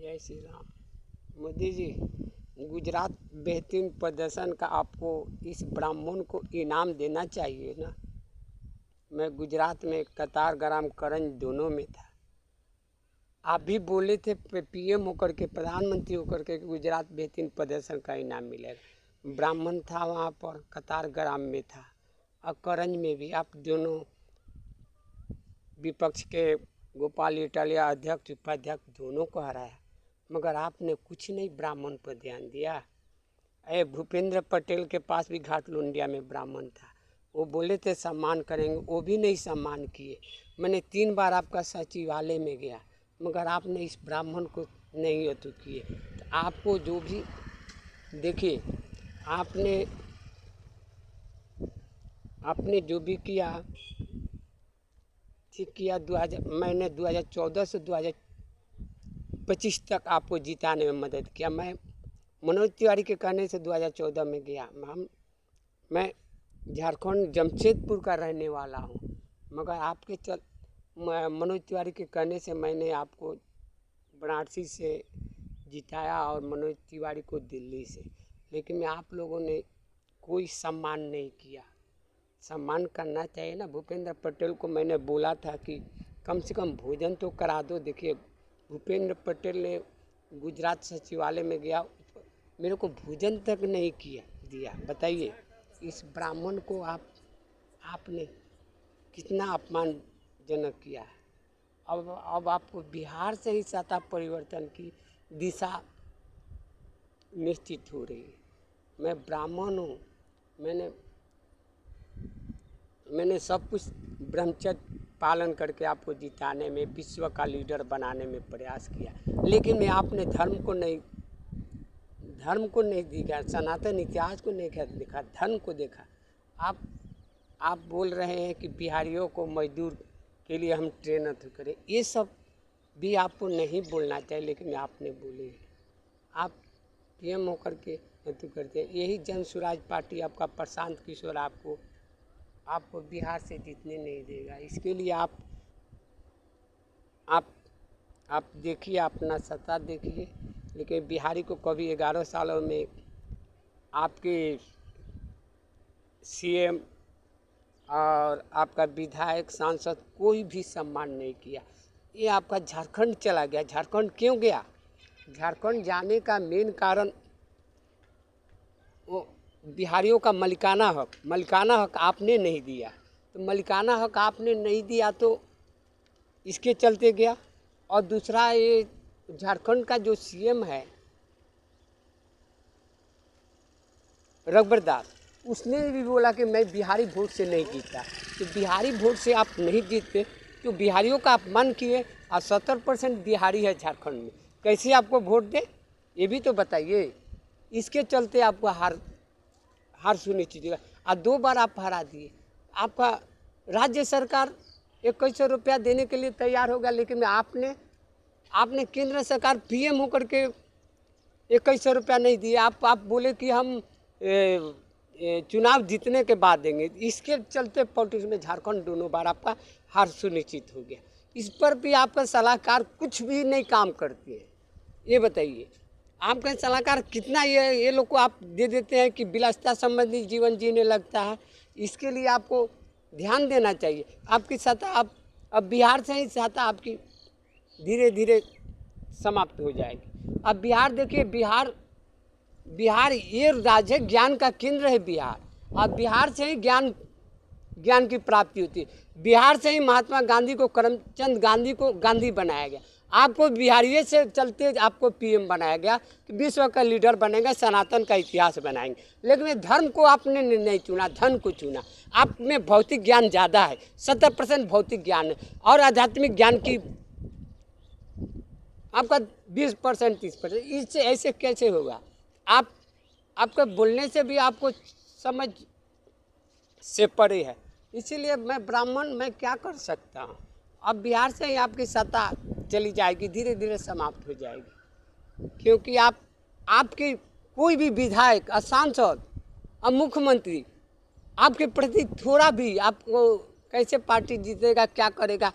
जय श्री राम। मोदी जी, गुजरात बेहतरीन प्रदर्शन का आपको इस ब्राह्मण को इनाम देना चाहिए ना। मैं गुजरात में कतारग्राम करंज दोनों में था। आप भी बोले थे पीएम होकर के, प्रधानमंत्री होकर के गुजरात बेहतरीन प्रदर्शन का इनाम मिलेगा। ब्राह्मण था वहाँ पर, कतारग्राम में था और करंज में भी। आप दोनों विपक्ष के गोपाल इटालिया अध्यक्ष उपाध्यक्ष दोनों को हराया, मगर आपने कुछ नहीं ब्राह्मण पर ध्यान दिया। भूपेंद्र पटेल के पास भी घाट लुंडिया में ब्राह्मण था, वो बोले थे सम्मान करेंगे, वो भी नहीं सम्मान किए। मैंने 3 बार आपका सचिवालय में गया, मगर आपने इस ब्राह्मण को नहीं अतु किए। तो आपको जो भी देखिए, आपने जो भी किया ठीक किया। मैंने 2014 से 2025 तक आपको जिताने में मदद किया। मैं मनोज तिवारी के कहने से 2014 में गया। मैं झारखंड जमशेदपुर का रहने वाला हूँ, मगर मनोज तिवारी के कहने से मैंने आपको वाराणसी से जिताया और मनोज तिवारी को दिल्ली से। लेकिन आप लोगों ने कोई सम्मान नहीं किया। सम्मान करना चाहिए ना। भूपेंद्र पटेल को मैंने बोला था कि कम से कम भोजन तो करा दो। देखिए, भूपेंद्र पटेल ने गुजरात सचिवालय में गया, मेरे को भोजन तक नहीं दिया। बताइए, इस ब्राह्मण को आपने कितना अपमानजनक किया है। अब आपको बिहार से ही सत्ता परिवर्तन की दिशा निश्चित हो रही है। मैं ब्राह्मण हूँ, मैंने सब कुछ ब्रह्मचर्य पालन करके आपको जिताने में, विश्व का लीडर बनाने में प्रयास किया। लेकिन मैं आपने धर्म को नहीं देखा, सनातन इतिहास को नहीं देखा, धर्म को देखा। आप बोल रहे हैं कि बिहारियों को मजदूर के लिए हम ट्रेन अथु करें, ये सब भी आपको नहीं बोलना चाहिए, लेकिन आपने बोले। आप पीएम होकर के अथु करते हैं। यही जन स्वराज पार्टी आपका प्रशांत किशोर आपको बिहार से जीतने नहीं देगा। इसके लिए आप देखिए, अपना सत्ता देखिए। लेकिन बिहारी को कभी 11 सालों में आपके सीएम और आपका विधायक सांसद कोई भी सम्मान नहीं किया। ये आपका झारखंड चला गया। झारखंड क्यों गया? झारखंड जाने का मेन कारण वो बिहारियों का मलिकाना हक आपने नहीं दिया। तो मलिकाना हक आपने नहीं दिया तो इसके चलते गया। और दूसरा, ये झारखंड का जो सीएम है रघुवर दास, उसने भी बोला कि मैं बिहारी वोट से नहीं जीता। तो बिहारी वोट से आप नहीं जीतते तो बिहारियों का अपमान किए। और 70% बिहारी है झारखंड में, कैसे आपको वोट दे, ये भी तो बताइए। इसके चलते आपको हार सुनिश्चित हुआ। और 2 बार आप हरा दिए। आपका राज्य सरकार 2100 रुपया देने के लिए तैयार होगा, लेकिन आपने केंद्र सरकार पीएम होकर के 2100 रुपया नहीं दिए। आप बोले कि हम चुनाव जीतने के बाद देंगे। इसके चलते पॉलिटिक्स में झारखंड 2 बार आपका हार सुनिश्चित हो गया। इस पर भी आपका सलाहकार कुछ भी नहीं काम करती है। ये बताइए, आपका सलाहकार कितना ये लोग को आप दे देते हैं कि विलासिता संबंधी जीवन जीने लगता है। इसके लिए आपको ध्यान देना चाहिए। आपकी सत्ता अब बिहार से ही सत्ता आपकी धीरे धीरे समाप्त हो जाएगी। अब बिहार देखिए, बिहार ये राज्य है, ज्ञान का केंद्र है बिहार। अब बिहार से ही ज्ञान की प्राप्ति होती है। बिहार से ही महात्मा गांधी को, करमचंद गांधी को गांधी बनाया गया। आपको बिहारिये से चलते आपको पीएम बनाया गया कि विश्व का लीडर बनेगा, सनातन का इतिहास बनाएंगे। लेकिन धर्म को आपने नहीं चुना, धन को चुना। आप में भौतिक ज्ञान ज़्यादा है, 70% भौतिक ज्ञान है, और आध्यात्मिक ज्ञान की आपका 20% 30%। इससे ऐसे कैसे होगा? आपका बोलने से भी आपको समझ से परे है। इसीलिए मैं ब्राह्मण, मैं क्या कर सकता हूँ। अब बिहार से ही आपकी सत्ता चली जाएगी, धीरे धीरे समाप्त हो जाएगी। क्योंकि आपके कोई भी विधायक और सांसद और मुख्यमंत्री आपके प्रति थोड़ा भी, आपको कैसे पार्टी जीतेगा, क्या करेगा,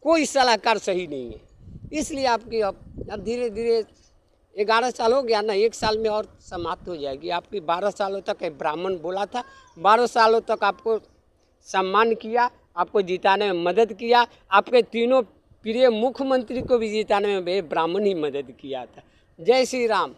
कोई सलाहकार सही नहीं है। इसलिए आपकी अब धीरे धीरे 11 साल हो गया ना, 1 साल में और समाप्त हो जाएगी आपकी। 12 सालों तक एक ब्राह्मण बोला था, 12 सालों तक आपको सम्मान किया, आपको जिताने में मदद किया। आपके तीनों प्रिय मुख्यमंत्री को भी जिताने में ब्राह्मण ही मदद किया था। जय श्री राम।